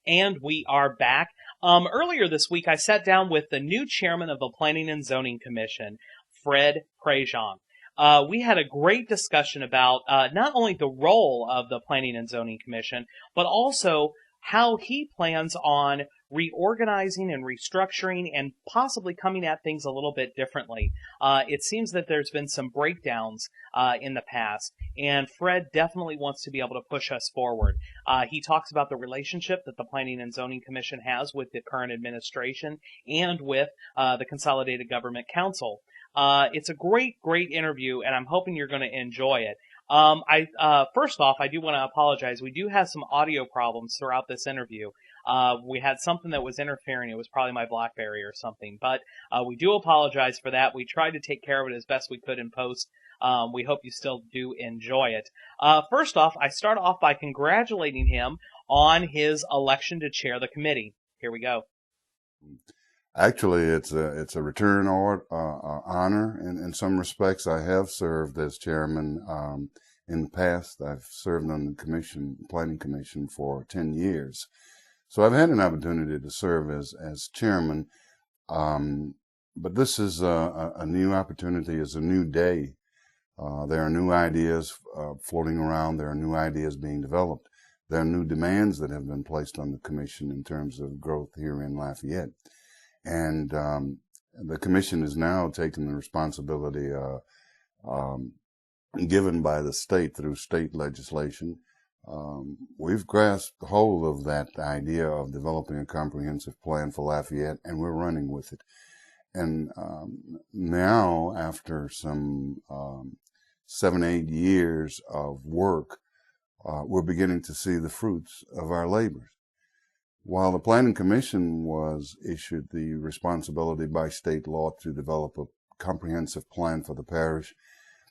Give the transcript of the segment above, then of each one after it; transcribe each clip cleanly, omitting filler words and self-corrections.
And we are back. Earlier this week, I sat down with the new chairman of the Planning and Zoning Commission, Fred Prejean. We had a great discussion about not only the role of the Planning and Zoning Commission, but also how he plans on reorganizing and restructuring and possibly coming at things a little bit differently. It seems that there's been some breakdowns in the past, and Fred definitely wants to be able to push us forward. He talks about the relationship that the Planning and Zoning Commission has with the current administration and with the Consolidated Government Council. It's a great interview, and I'm hoping you're going to enjoy it. First off, I do want to apologize. We do have some audio problems throughout this interview. We had something that was interfering. It was probably my BlackBerry or something, but we do apologize for that. We tried to take care of it as best we could in post. We hope you still do enjoy it. First off, I start off by congratulating him on his election to chair the committee. Here we go. Actually, it's a return honor in some respects. I have served as chairman in the past. I've served on the planning commission for 10 years. So I've had an opportunity to serve as chairman. But this is a new opportunity. It's a new day. There are new ideas floating around. There are new ideas being developed. There are new demands that have been placed on the commission in terms of growth here in Lafayette. And the commission is now taking the responsibility given by the state through state legislation. We've grasped hold of that idea of developing a comprehensive plan for Lafayette, and we're running with it. And now, after some 7-8 years of work, we're beginning to see the fruits of our labors. While the Planning Commission was issued the responsibility by state law to develop a comprehensive plan for the parish,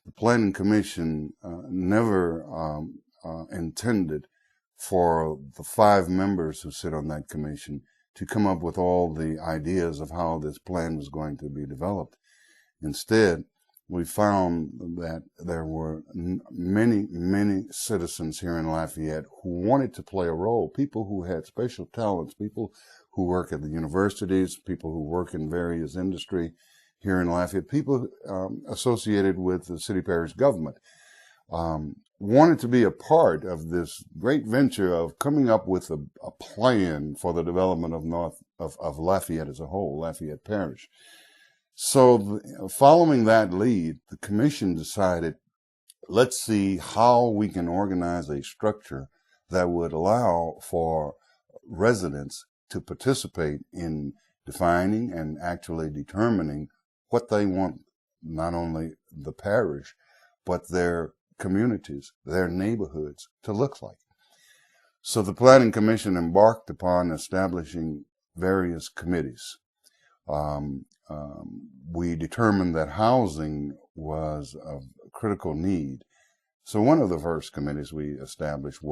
the Planning Commission never intended for the 5 members who sit on that commission to come up with all the ideas of how this plan was going to be developed. Instead, we found that there were many citizens here in Lafayette who wanted to play a role, people who had special talents, people who work at the universities, people who work in various industry here in Lafayette, people associated with the city parish government, wanted to be a part of this great venture of coming up with a plan for the development of Lafayette as a whole, Lafayette Parish. So following that lead, the commission decided, let's see how we can organize a structure that would allow for residents to participate in defining and actually determining what they want, not only the parish, but their communities, their neighborhoods to look like. So the Planning Commission embarked upon establishing various committees. We determined that housing was of critical need. So one of the first committees we established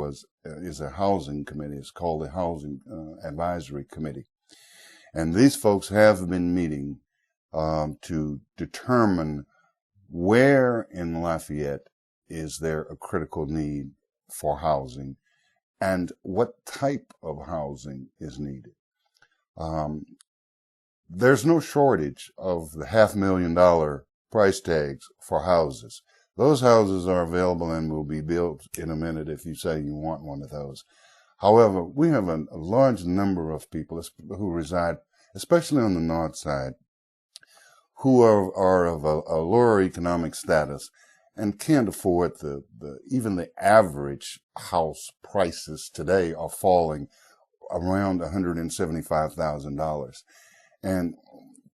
is a housing committee. It's called the Housing Advisory Committee. And these folks have been meeting to determine where in Lafayette is there a critical need for housing and what type of housing is needed. There's no shortage of the $500,000 price tags for houses. Those houses are available and will be built in a minute if you say you want one of those. However, we have a large number of people who reside, especially on the north side, who are of a lower economic status and can't afford even the average house prices today are falling around $175,000. And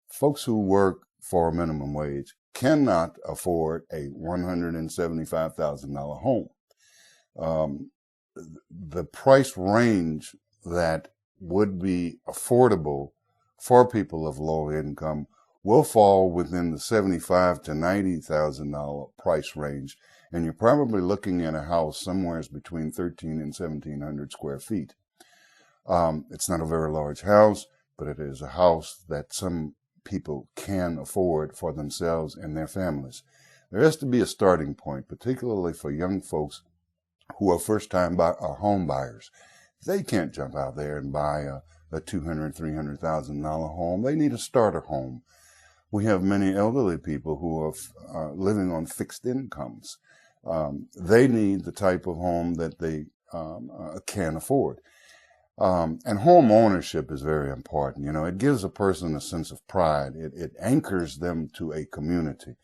folks who work for a minimum wage cannot afford a $175,000 home. The price range that would be affordable for people of low income will fall within the $75,000 to $90,000 price range, and you're probably looking at a house somewhere between 1,300 and 1,700 square feet. It's not a very large house, but it is a house that some people can afford for themselves and their families. There has to be a starting point, particularly for young folks who are first-time home buyers. They can't jump out there and buy a $200,000, $300,000 home. They need a starter home. We have many elderly people who are living on fixed incomes. They need the type of home that they can afford. And home ownership is very important. You know, it gives a person a sense of pride. It anchors them to a community.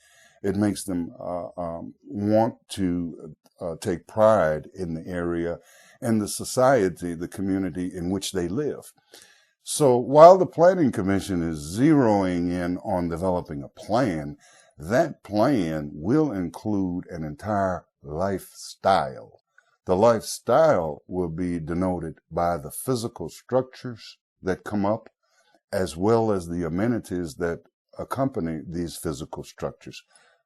It makes them want to take pride in the area and the society, the community in which they live. So while the Planning Commission is zeroing in on developing a plan, that plan will include an entire lifestyle. The lifestyle will be denoted by the physical structures that come up, as well as the amenities that accompany these physical structures.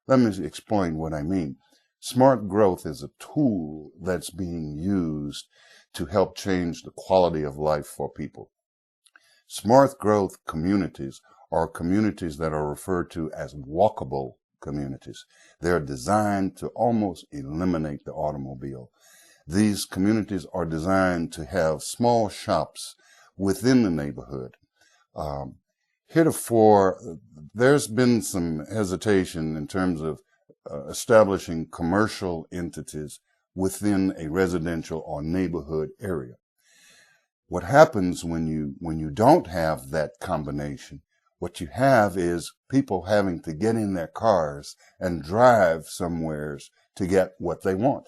Let me explain what I mean. Smart growth is a tool that's being used to help change the quality of life for people. Smart growth communities are communities that are referred to as walkable communities. They're designed to almost eliminate the automobile. These communities are designed to have small shops within the neighborhood. Heretofore, there's been some hesitation in terms of establishing commercial entities within a residential or neighborhood area. What happens when you don't have that combination, what you have is people having to get in their cars and drive somewheres to get what they want.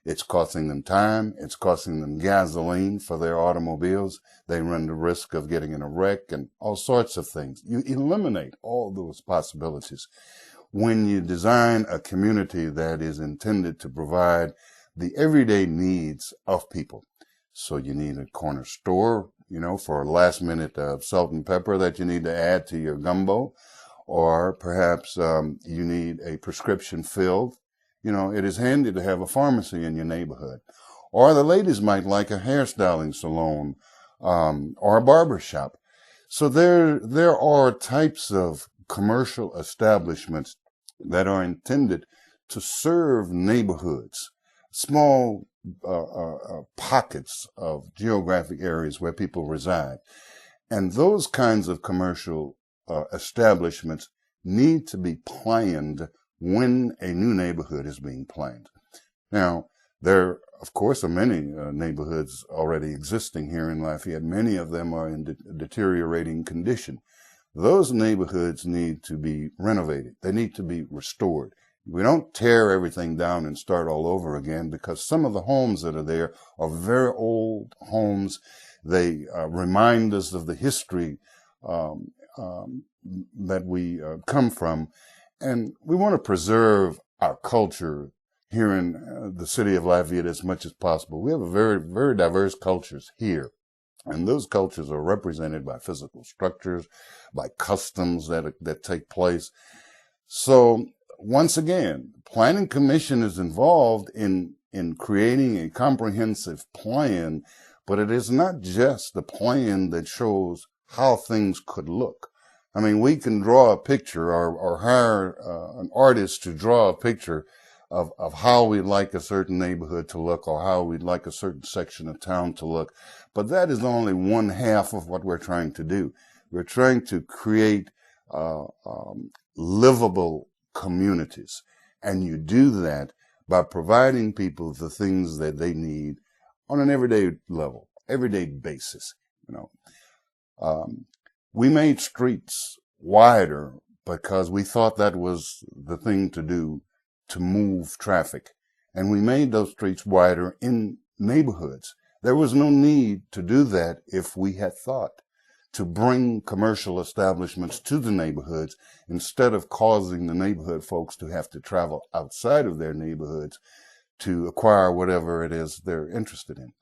It's costing them time. It's costing them gasoline for their automobiles. They run the risk of getting in a wreck and all sorts of things. You eliminate all those possibilities when you design a community that is intended to provide the everyday needs of people. So you need a corner store, you know, for a last minute salt and pepper that you need to add to your gumbo, or perhaps you need a prescription filled. You know, it is handy to have a pharmacy in your neighborhood. Or the ladies might like a hairstyling salon or a barber shop. So there are types of commercial establishments that are intended to serve neighborhoods, small pockets of geographic areas where people reside. And those kinds of commercial establishments need to be planned when a new neighborhood is being planned. Now, there, of course, are many neighborhoods already existing here in Lafayette. Many of them are in deteriorating condition. Those neighborhoods need to be renovated. They need to be restored. We don't tear everything down and start all over again, because some of the homes that are there are very old homes. They remind us of the history that we come from. And we want to preserve our culture here in the city of Lafayette as much as possible. We have a very, very diverse cultures here. And those cultures are represented by physical structures, by customs that take place. So once again, Planning Commission is involved in creating a comprehensive plan, but it is not just the plan that shows how things could look. I mean, we can draw a picture or hire an artist to draw a picture of how we'd like a certain neighborhood to look, or how we'd like a certain section of town to look. But that is only one half of what we're trying to do. We're trying to create livable communities. And you do that by providing people the things that they need on an everyday level, everyday basis. You know, we made streets wider because we thought that was the thing to do to move traffic. And we made those streets wider in neighborhoods. There was no need to do that if we had thought to bring commercial establishments to the neighborhoods instead of causing the neighborhood folks to have to travel outside of their neighborhoods to acquire whatever it is they're interested in.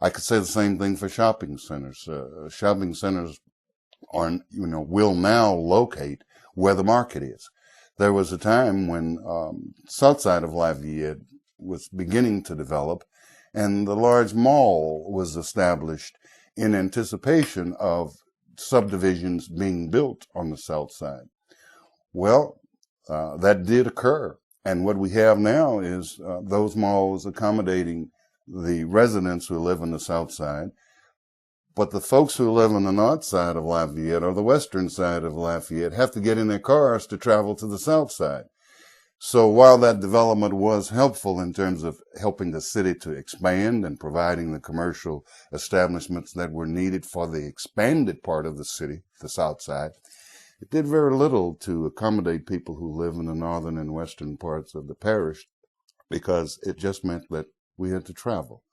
I could say the same thing for shopping centers. Shopping centers will now locate where the market is. There was a time when south side of Lafayette was beginning to develop, and the large mall was established in anticipation of subdivisions being built on the south side. Well, that did occur. And what we have now is those malls accommodating the residents who live on the south side. But the folks who live on the north side of Lafayette or the western side of Lafayette have to get in their cars to travel to the south side. So while that development was helpful in terms of helping the city to expand and providing the commercial establishments that were needed for the expanded part of the city, the south side, it did very little to accommodate people who live in the northern and western parts of the parish, because it just meant that we had to travel.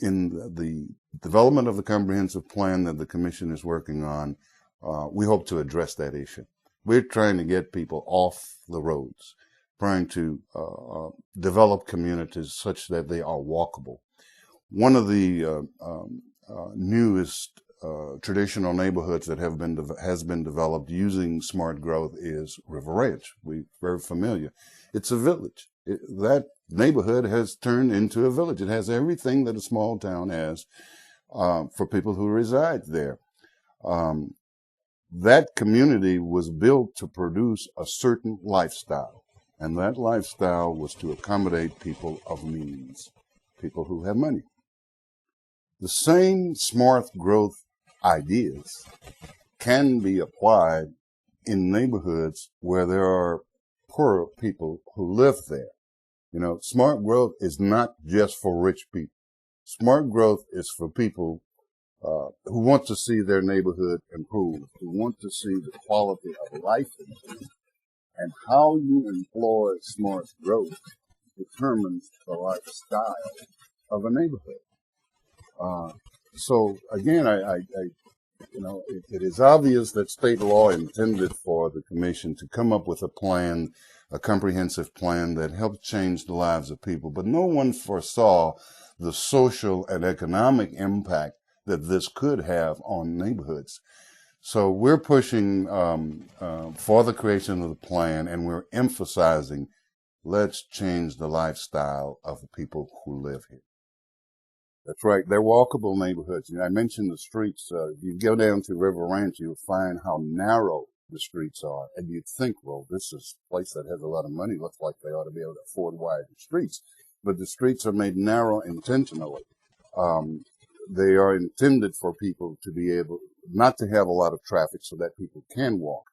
In the development of the comprehensive plan that the commission is working on, we hope to address that issue. We're trying to get people off the roads, trying to develop communities such that they are walkable. One of the newest traditional neighborhoods that has been developed using smart growth is River Ranch. We're very familiar. It's a village. That neighborhood has turned into a village. It has everything that a small town has for people who reside there. That community was built to produce a certain lifestyle, and that lifestyle was to accommodate people of means, people who have money. The same smart growth ideas can be applied in neighborhoods where there are poor people who live there. You know, smart growth is not just for rich people. Smart growth is for people who want to see their neighborhood improve, who want to see the quality of life improve. And how you employ smart growth determines the lifestyle of a neighborhood. So again, it is obvious that state law intended for the commission to come up with a plan, a comprehensive plan that helps change the lives of people, but no one foresaw the social and economic impact that this could have on neighborhoods. So we're pushing for the creation of the plan, and we're emphasizing, let's change the lifestyle of the people who live here. That's right. They're walkable neighborhoods. You know, I mentioned the streets. If you go down to River Ranch, you'll find how narrow the streets are. And you'd think, well, this is a place that has a lot of money. Looks like they ought to be able to afford wider streets. But the streets are made narrow intentionally. They are intended for people to be able not to have a lot of traffic so that people can walk.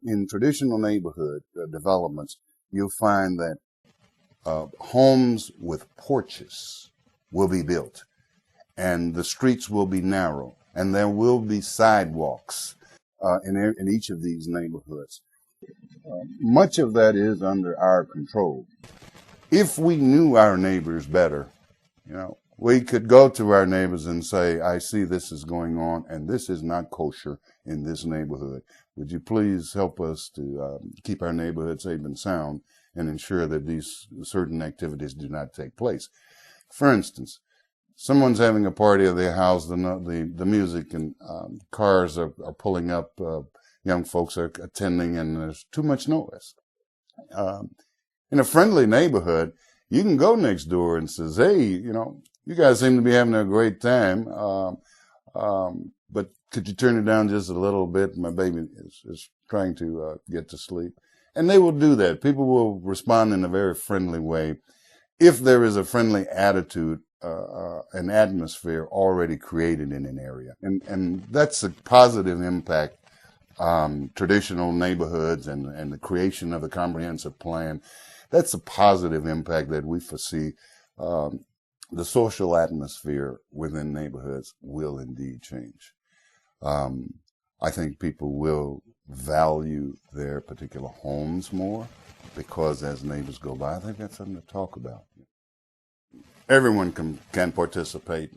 In traditional neighborhood developments, you'll find that homes with porches will be built, and the streets will be narrow, and there will be sidewalks in each of these neighborhoods. Much of that is under our control. If we knew our neighbors better, you know, we could go to our neighbors and say, I see this is going on, and this is not kosher in this neighborhood. Would you please help us to keep our neighborhood safe and sound and ensure that these certain activities do not take place? For instance, someone's having a party at their house, the music and cars are pulling up, young folks are attending, and there's too much noise. In a friendly neighborhood, you can go next door and says, hey, you know, you guys seem to be having a great time, but could you turn it down just a little bit? My baby is trying to get to sleep. And they will do that. People will respond in a very friendly way if there is a friendly attitude, an atmosphere already created in an area. And that's a positive impact on traditional neighborhoods and the creation of a comprehensive plan. That's a positive impact that we foresee. The social atmosphere within neighborhoods will indeed change. I think people will value their particular homes more because as neighbors go by, they've got something to talk about. Everyone can participate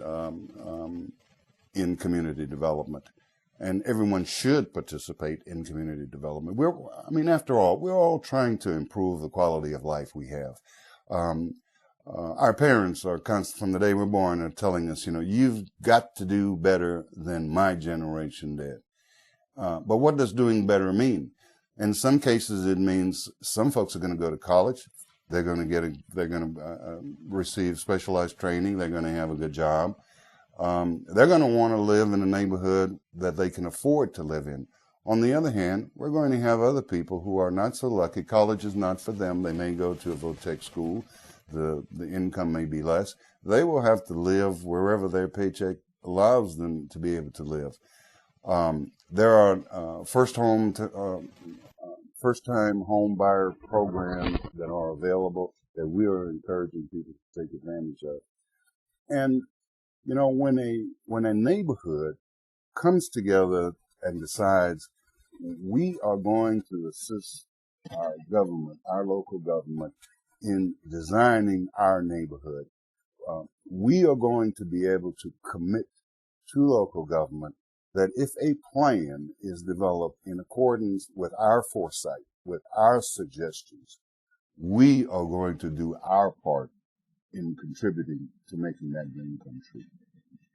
in community development, and everyone should participate in community development. After all, we're all trying to improve the quality of life we have. Our parents are from the day we're born are telling us, you know, you've got to do better than my generation did. But what does doing better mean? In some cases, it means some folks are going to go to college. They're going to receive specialized training. They're going to have a good job. They're going to want to live in a neighborhood that they can afford to live in. On the other hand, we're going to have other people who are not so lucky. College is not for them. They may go to a vo-tech school. The income may be less. they will have to live wherever their paycheck allows them to be able to live. There are first-time home buyer programs that are available that we are encouraging people to take advantage of. And when a neighborhood comes together and decides we are going to assist our government, our local government, in designing our neighborhood, we are going to be able to commit to local government that if a plan is developed in accordance with our foresight, with our suggestions, we are going to do our part in contributing to making that dream come true.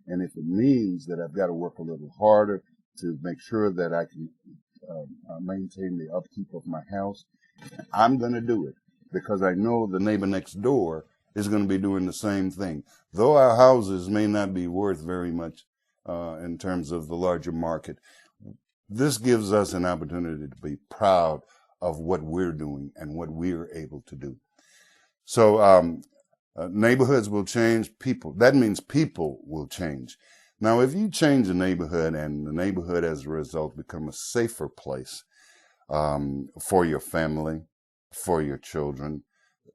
And if it means that I've got to work a little harder to make sure that I can maintain the upkeep of my house, I'm going to do it because I know the neighbor next door is going to be doing the same thing. Though our houses may not be worth very much in terms of the larger market, this gives us an opportunity to be proud of what we're doing and what we're able to do. So neighborhoods will change. That means people will change. Now, if you change a neighborhood and the neighborhood as a result become a safer place for your family, for your children,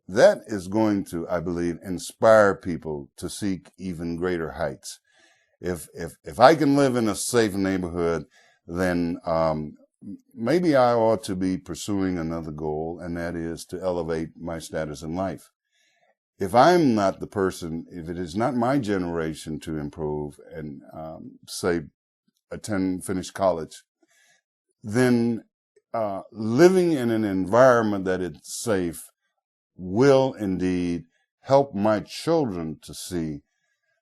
that is going to, I believe, inspire people to seek even greater heights. If I can live in a safe neighborhood, then maybe I ought to be pursuing another goal, and that is to elevate my status in life. If I'm not the person, if it is not my generation to improve and say finish college, then living in an environment that is safe will indeed help my children to see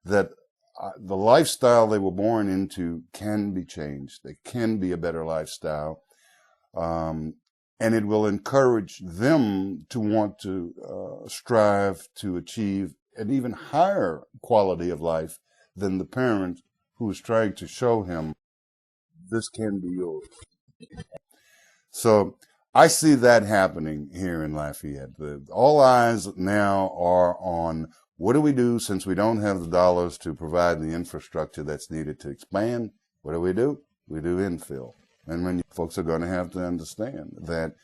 that the lifestyle they were born into can be changed. They can be a better lifestyle. And it will encourage them to want to strive to achieve an even higher quality of life than the parent who is trying to show him this can be yours. So I see that happening here in Lafayette. All eyes now are on what do we do since we don't have the dollars to provide the infrastructure that's needed to expand. What do? We do infill. And when folks are going to have to understand that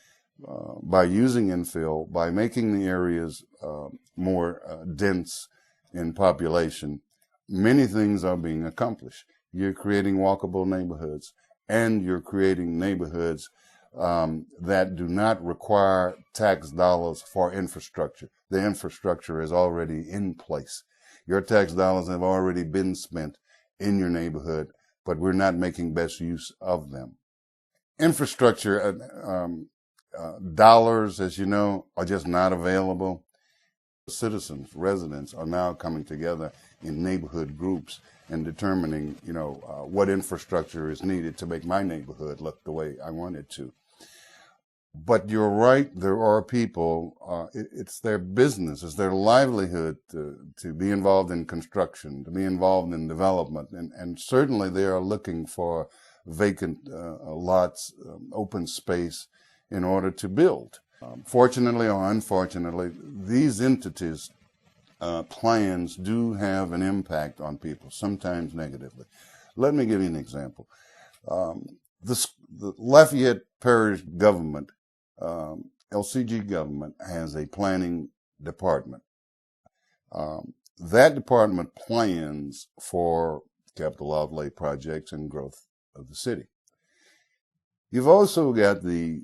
by using infill, by making the areas more dense in population, many things are being accomplished. You're creating walkable neighborhoods, and you're creating neighborhoods that do not require tax dollars for infrastructure. The infrastructure is already in place. Your tax dollars have already been spent in your neighborhood, but we're not making best use of them. Infrastructure dollars, as you know, are just not available. Citizens, residents are now coming together in neighborhood groups and determining, what infrastructure is needed to make my neighborhood look the way I want it to. But you're right, there are people, it's their business, it's their livelihood to be involved in construction, to be involved in development, and certainly they are looking for vacant lots, open space in order to build. Fortunately or unfortunately, these entities' plans do have an impact on people, sometimes negatively. Let me give you an example. The Lafayette Parish government, LCG government, has a planning department. That department plans for capital outlay projects and growth of the city. You've also got the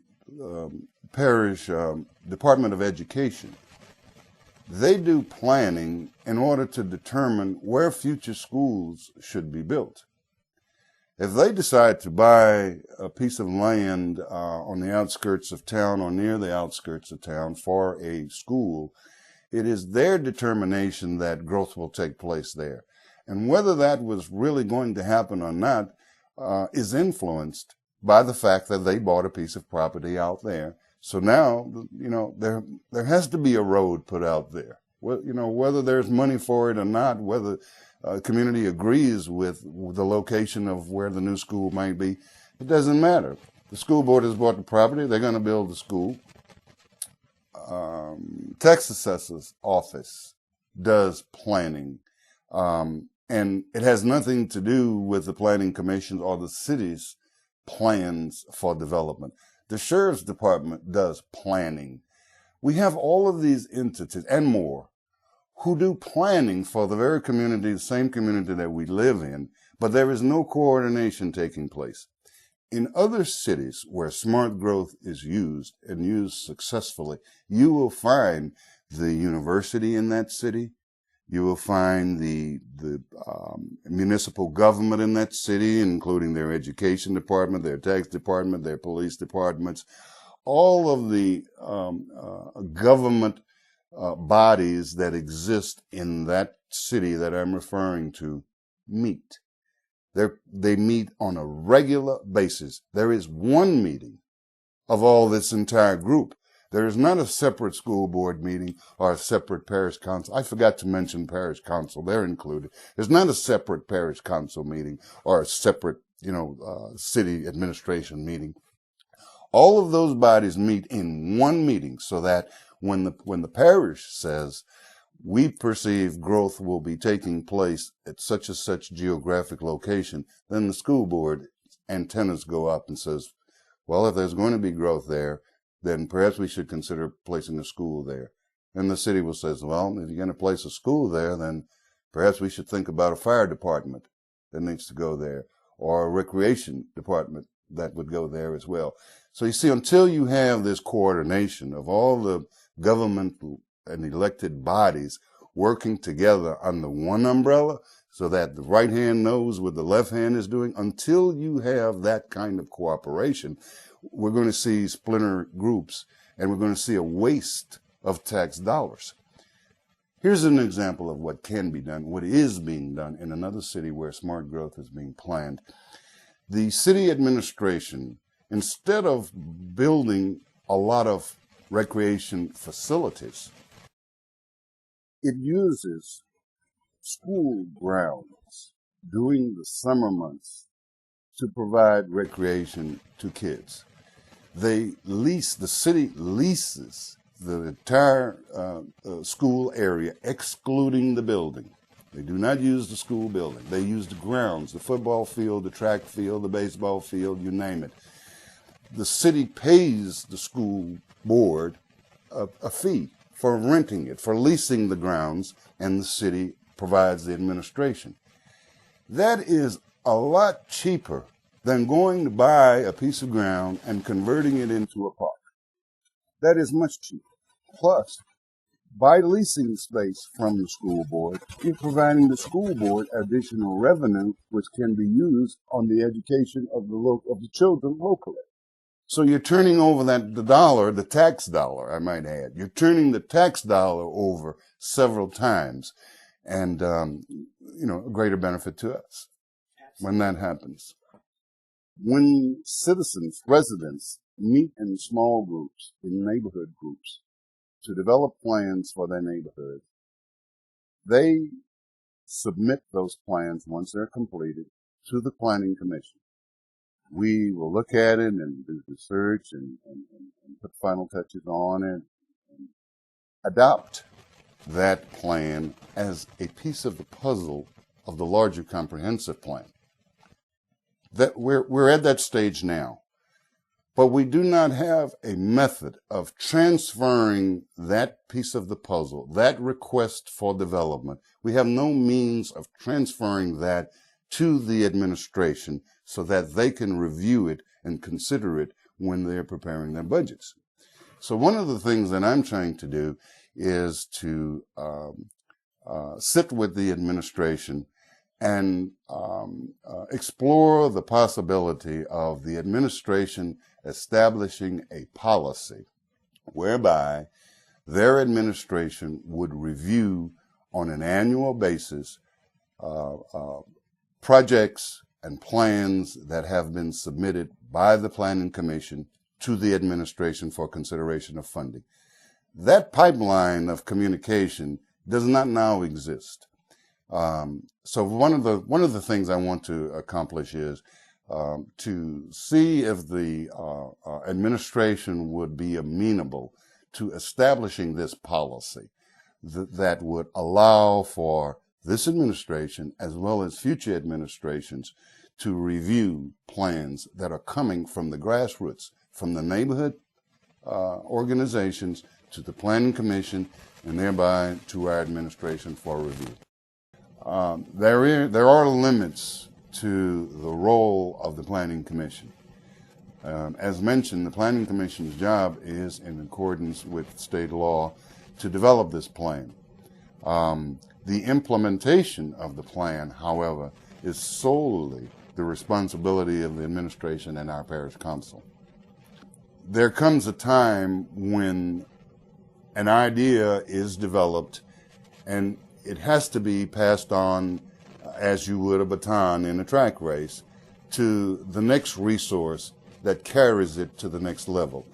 parish Department of Education. They do planning in order to determine where future schools should be built. If they decide to buy a piece of land on the outskirts of town or near the outskirts of town for a school, it is their determination that growth will take place there. And whether that was really going to happen or not is influenced by the fact that they bought a piece of property out there. So now, there has to be a road put out there. Whether there's money for it or not, whether community agrees with the location of where the new school might be, it doesn't matter. The school board has bought the property. They're going to build the school. Tax assessor's office does planning. And it has nothing to do with the planning commissions or the city's plans for development. The sheriff's department does planning. We have all of these entities and more who do planning for the very community, the same community that we live in, but there is no coordination taking place. In other cities where smart growth is used and used successfully, you will find the university in that city. You will find the municipal government in that city, including their education department, their tax department, their police departments, all of the government bodies that exist in that city that I'm referring to meet. They meet on a regular basis. There is one meeting of all this entire group. There is not a separate school board meeting or a separate parish council. I forgot to mention parish council. They're included. There's not a separate parish council meeting or a separate, city administration meeting. All of those bodies meet in one meeting so that when the parish says, we perceive growth will be taking place at such and such geographic location, then the school board antennas go up and says, well, if there's going to be growth there, then perhaps we should consider placing a school there. And the city will say, well, if you're going to place a school there, then perhaps we should think about a fire department that needs to go there, or a recreation department that would go there as well. So you see, until you have this coordination of all the governmental and elected bodies working together under one umbrella so that the right hand knows what the left hand is doing, until you have that kind of cooperation, we're going to see splinter groups and we're going to see a waste of tax dollars. Here's an example of what can be done, what is being done in another city where smart growth is being planned. The city administration, instead of building a lot of recreation facilities, it uses school grounds during the summer months to provide recreation to kids. The city leases the entire school area, excluding the building. They do not use the school building. They use the grounds, the football field, the track field, the baseball field, you name it. The city pays the school board a fee for renting it, for leasing the grounds, and the city provides the administration. That is a lot cheaper than going to buy a piece of ground and converting it into a park. That is much cheaper. Plus, by leasing space from the school board, you're providing the school board additional revenue, which can be used on the education of the children locally. So you're turning over the tax dollar, I might add. You're turning the tax dollar over several times, and a greater benefit to us when that happens. When citizens, residents, meet in small groups, in neighborhood groups, to develop plans for their neighborhood, they submit those plans once they're completed to the Planning Commission. We will look at it and do research and put final touches on it and adopt that plan as a piece of the puzzle of the larger comprehensive plan. That we're at that stage now. But we do not have a method of transferring that piece of the puzzle, that request for development. We have no means of transferring that to the administration so that they can review it and consider it when they're preparing their budgets. So one of the things that I'm trying to do is to sit with the administration and explore the possibility of the administration establishing a policy whereby their administration would review on an annual basis projects and plans that have been submitted by the Planning Commission to the administration for consideration of funding. That pipeline of communication does not now exist. So one of the things I want to accomplish is to see if the administration would be amenable to establishing this policy that would allow for this administration as well as future administrations to review plans that are coming from the grassroots, from the neighborhood organizations to the Planning Commission, and thereby to our administration for review. There are limits to the role of the Planning Commission. As mentioned, the Planning Commission's job is, in accordance with state law, to develop this plan. The implementation of the plan, however, is solely the responsibility of the administration and our parish council. There comes a time when an idea is developed and it has to be passed on as you would a baton in a track race to the next resource that carries it to the next level.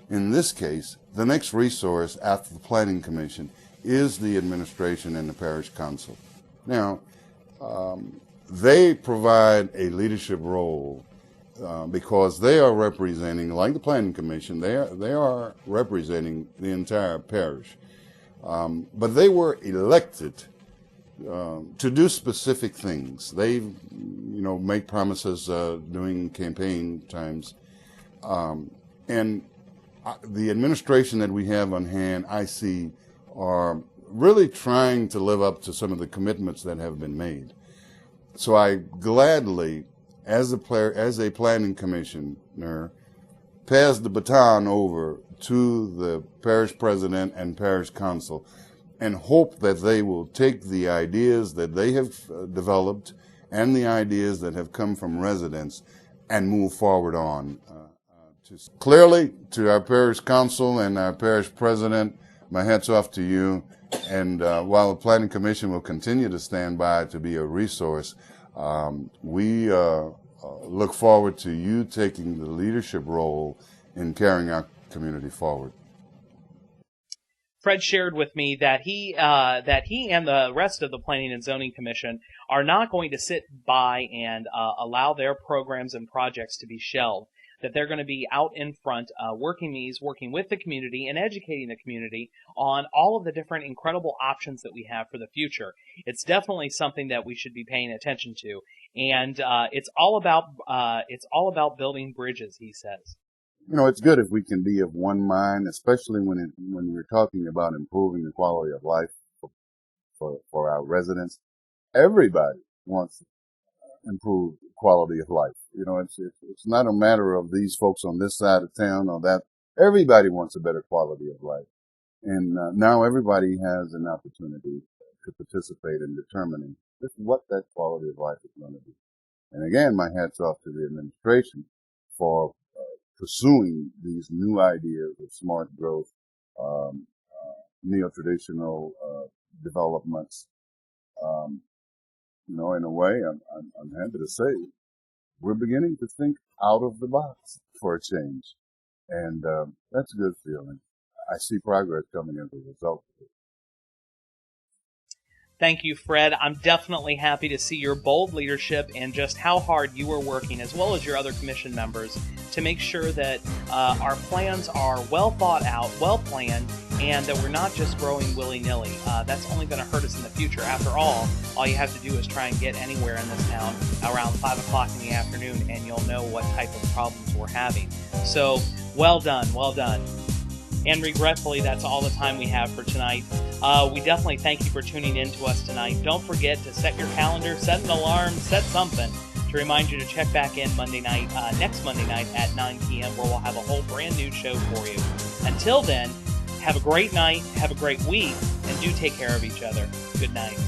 In this case, the next resource after the Planning Commission is the administration and the parish council. Now, they provide a leadership role because they are representing, like the Planning Commission, they are representing the entire parish. But they were elected to do specific things. They, make promises during campaign times. And the administration that we have on hand, I see, are really trying to live up to some of the commitments that have been made. So I gladly, as a planning commissioner, pass the baton over to the parish president and parish council and hope that they will take the ideas that they have developed and the ideas that have come from residents and move forward on. Clearly, to our parish council and our parish president, my hat's off to you. And while the Planning Commission will continue to stand by to be a resource, we look forward to you taking the leadership role in carrying our community forward. Fred shared with me that he and the rest of the Planning and Zoning Commission are not going to sit by and allow their programs and projects to be shelved. That they're going to be out in front, working with the community and educating the community on all of the different incredible options that we have for the future. It's definitely something that we should be paying attention to, and it's all about building bridges, he says. It's good if we can be of one mind, especially when we're talking about improving the quality of life for our residents. Everybody wants improved quality of life. It's not a matter of these folks on this side of town or that. Everybody wants a better quality of life. And now everybody has an opportunity to participate in determining just what that quality of life is going to be. And again, my hat's off to the administration for pursuing these new ideas of smart growth, neo-traditional developments. In a way, I'm happy to say we're beginning to think out of the box for a change. And that's a good feeling. I see progress coming as a result of it. Thank you, Fred. I'm definitely happy to see your bold leadership and just how hard you are working, as well as your other commission members, to make sure that our plans are well thought out, well planned, and that we're not just growing willy-nilly. That's only going to hurt us in the future. After all you have to do is try and get anywhere in this town around 5 o'clock in the afternoon, and you'll know what type of problems we're having. So, well done, well done. And regretfully, that's all the time we have for tonight. We definitely thank you for tuning in to us tonight. Don't forget to set your calendar, set an alarm, set something to remind you to check back in next Monday night at 9 p.m. where we'll have a whole brand new show for you. Until then, have a great night, have a great week, and do take care of each other. Good night.